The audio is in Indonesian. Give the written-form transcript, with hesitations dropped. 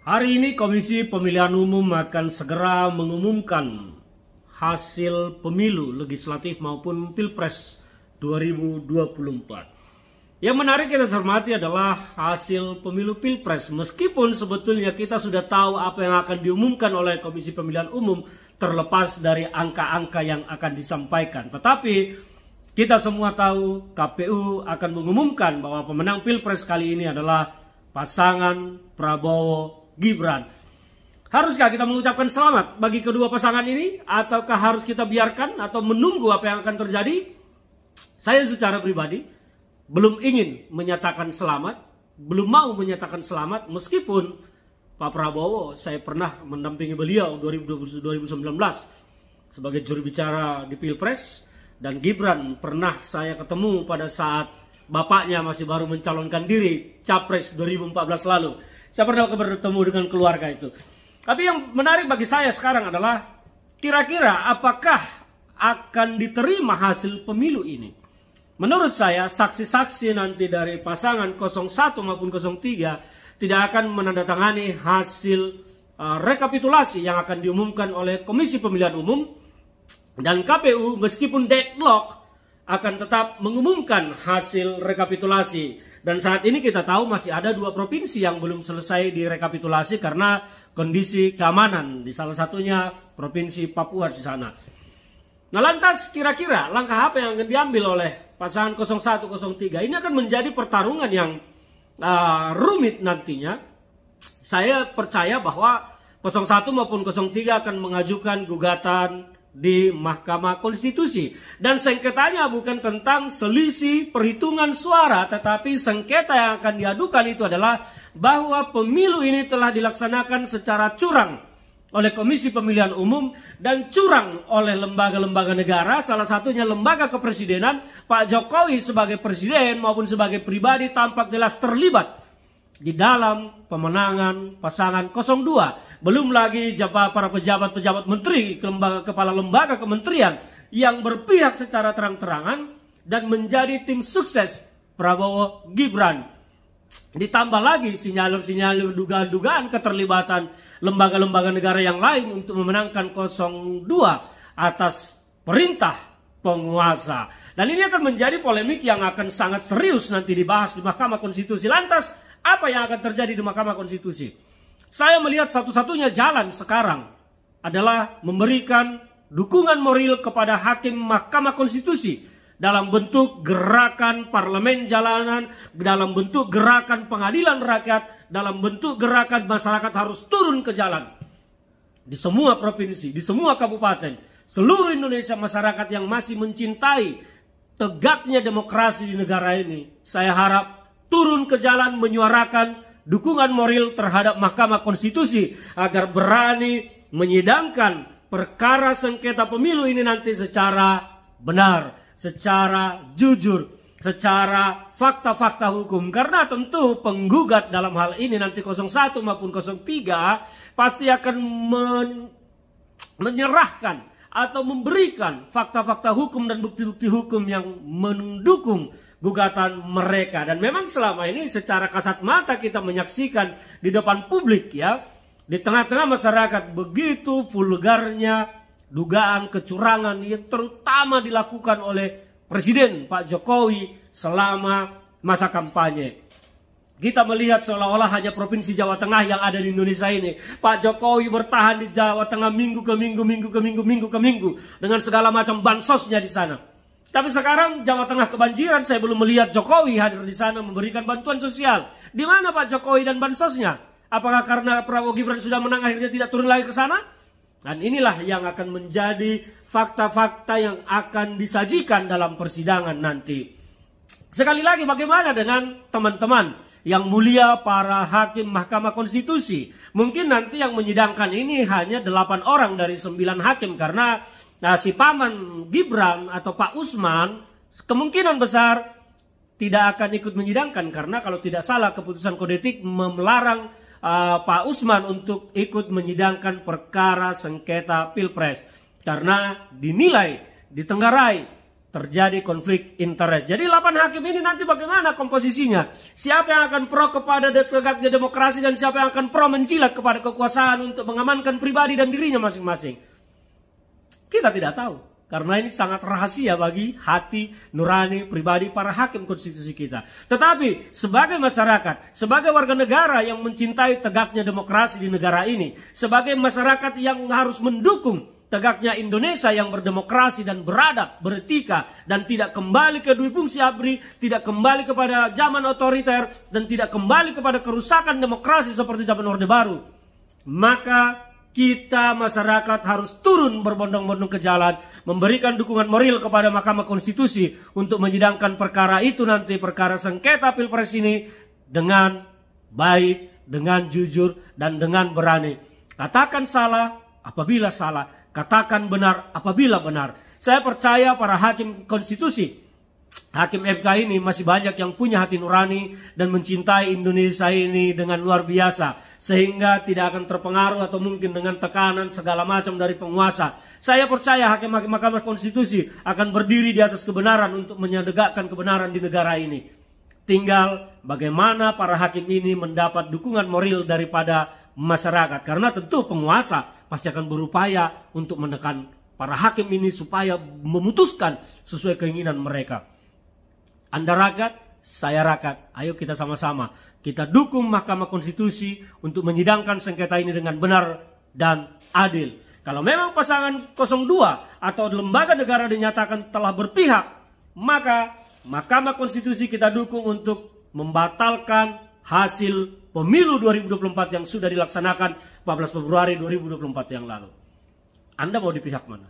Hari ini Komisi Pemilihan Umum akan segera mengumumkan hasil pemilu legislatif maupun Pilpres 2024. Yang menarik kita cermati adalah hasil pemilu Pilpres. Meskipun sebetulnya kita sudah tahu apa yang akan diumumkan oleh Komisi Pemilihan Umum terlepas dari angka-angka yang akan disampaikan. Tetapi kita semua tahu KPU akan mengumumkan bahwa pemenang Pilpres kali ini adalah pasangan Prabowo Gibran. Haruskah kita mengucapkan selamat bagi kedua pasangan ini, ataukah harus kita biarkan atau menunggu apa yang akan terjadi? Saya secara pribadi belum ingin menyatakan selamat, belum mau menyatakan selamat, meskipun Pak Prabowo saya pernah mendampingi beliau 2019 sebagai juru bicara di Pilpres, dan Gibran pernah saya ketemu pada saat bapaknya masih baru mencalonkan diri Capres 2014 lalu. Saya pernah bertemu dengan keluarga itu. Tapi yang menarik bagi saya sekarang adalah kira-kira apakah akan diterima hasil pemilu ini. Menurut saya saksi-saksi nanti dari pasangan 01 maupun 03 tidak akan menandatangani hasil rekapitulasi yang akan diumumkan oleh Komisi Pemilihan Umum, dan KPU meskipun deadlock akan tetap mengumumkan hasil rekapitulasi. Dan saat ini kita tahu masih ada 2 provinsi yang belum selesai direkapitulasi karena kondisi keamanan, di salah satunya Provinsi Papua di sana. Nah, lantas kira-kira langkah apa yang akan diambil oleh pasangan 01-03? Ini akan menjadi pertarungan yang rumit nantinya. Saya percaya bahwa 01 maupun 03 akan mengajukan gugatan di Mahkamah Konstitusi, dan sengketanya bukan tentang selisih perhitungan suara, tetapi sengketa yang akan diadukan itu adalah bahwa pemilu ini telah dilaksanakan secara curang oleh Komisi Pemilihan Umum dan curang oleh lembaga-lembaga negara, salah satunya lembaga kepresidenan. Pak Jokowi sebagai presiden maupun sebagai pribadi tampak jelas terlibat di dalam pemenangan pasangan 02. Belum lagi para pejabat-pejabat menteri, kepala lembaga kementerian yang berpihak secara terang-terangan dan menjadi tim sukses Prabowo Gibran. Ditambah lagi sinyalir-sinyalir dugaan-dugaan keterlibatan lembaga-lembaga negara yang lain untuk memenangkan 02 atas perintah penguasa. Dan ini akan menjadi polemik yang akan sangat serius nanti dibahas di Mahkamah Konstitusi. Lantas apa yang akan terjadi di Mahkamah Konstitusi? Saya melihat satu-satunya jalan sekarang adalah memberikan dukungan moral kepada hakim Mahkamah Konstitusi dalam bentuk gerakan parlemen jalanan, dalam bentuk gerakan pengadilan rakyat, dalam bentuk gerakan masyarakat harus turun ke jalan. Di semua provinsi, di semua kabupaten, seluruh Indonesia, masyarakat yang masih mencintai tegaknya demokrasi di negara ini, saya harap turun ke jalan menyuarakan dukungan moral terhadap Mahkamah Konstitusi agar berani menyidangkan perkara sengketa pemilu ini nanti secara benar, secara jujur, secara fakta-fakta hukum. Karena tentu penggugat dalam hal ini nanti 01 maupun 03 pasti akan menyerahkan atau memberikan fakta-fakta hukum dan bukti-bukti hukum yang mendukung gugatan mereka. Dan memang selama ini secara kasat mata kita menyaksikan di depan publik, ya, di tengah-tengah masyarakat begitu vulgarnya dugaan kecurangan yang terutama dilakukan oleh Presiden Pak Jokowi selama masa kampanye. Kita melihat seolah-olah hanya Provinsi Jawa Tengah yang ada di Indonesia ini. Pak Jokowi bertahan di Jawa Tengah minggu ke minggu dengan segala macam bansosnya di sana. Tapi sekarang Jawa Tengah kebanjiran, saya belum melihat Jokowi hadir di sana memberikan bantuan sosial. Di mana Pak Jokowi dan bansosnya? Apakah karena Prabowo Gibran sudah menang akhirnya tidak turun lagi ke sana? Dan inilah yang akan menjadi fakta-fakta yang akan disajikan dalam persidangan nanti. Sekali lagi, bagaimana dengan teman-teman yang mulia para hakim Mahkamah Konstitusi? Mungkin nanti yang menyidangkan ini hanya 8 orang dari 9 hakim, karena si paman Gibran atau Pak Usman kemungkinan besar tidak akan ikut menyidangkan, karena kalau tidak salah keputusan kode etik melarang Pak Usman untuk ikut menyidangkan perkara sengketa Pilpres karena dinilai, ditenggarai terjadi konflik interest. Jadi 8 hakim ini nanti bagaimana komposisinya? Siapa yang akan pro kepada tegaknya demokrasi dan siapa yang akan pro mencilat kepada kekuasaan untuk mengamankan pribadi dan dirinya masing-masing? Kita tidak tahu. Karena ini sangat rahasia bagi hati nurani pribadi para hakim konstitusi kita. Tetapi sebagai masyarakat, sebagai warga negara yang mencintai tegaknya demokrasi di negara ini, sebagai masyarakat yang harus mendukung tegaknya Indonesia yang berdemokrasi dan beradab, beretika, dan tidak kembali ke dui fungsi ABRI, tidak kembali kepada zaman otoriter, dan tidak kembali kepada kerusakan demokrasi seperti zaman Orde Baru. Maka kita masyarakat harus turun berbondong-bondong ke jalan, memberikan dukungan moral kepada Mahkamah Konstitusi untuk menyidangkan perkara itu nanti, perkara sengketa Pilpres ini dengan baik, dengan jujur, dan dengan berani. Katakan salah apabila salah, katakan benar apabila benar. Saya percaya para hakim konstitusi, hakim MK ini masih banyak yang punya hati nurani dan mencintai Indonesia ini dengan luar biasa. Sehingga tidak akan terpengaruh atau mungkin dengan tekanan segala macam dari penguasa. Saya percaya hakim-hakim Mahkamah Konstitusi akan berdiri di atas kebenaran untuk menegakkan kebenaran di negara ini. Tinggal bagaimana para hakim ini mendapat dukungan moral daripada masyarakat. Karena tentu penguasa pasti akan berupaya untuk menekan para hakim ini supaya memutuskan sesuai keinginan mereka. Anda rakyat, saya rakyat, ayo kita sama-sama. Kita dukung Mahkamah Konstitusi untuk menyidangkan sengketa ini dengan benar dan adil. Kalau memang pasangan 02 atau lembaga negara dinyatakan telah berpihak, maka Mahkamah Konstitusi kita dukung untuk membatalkan hasil pemilu 2024 yang sudah dilaksanakan 14 Februari 2024 yang lalu. Anda mau di pihak mana?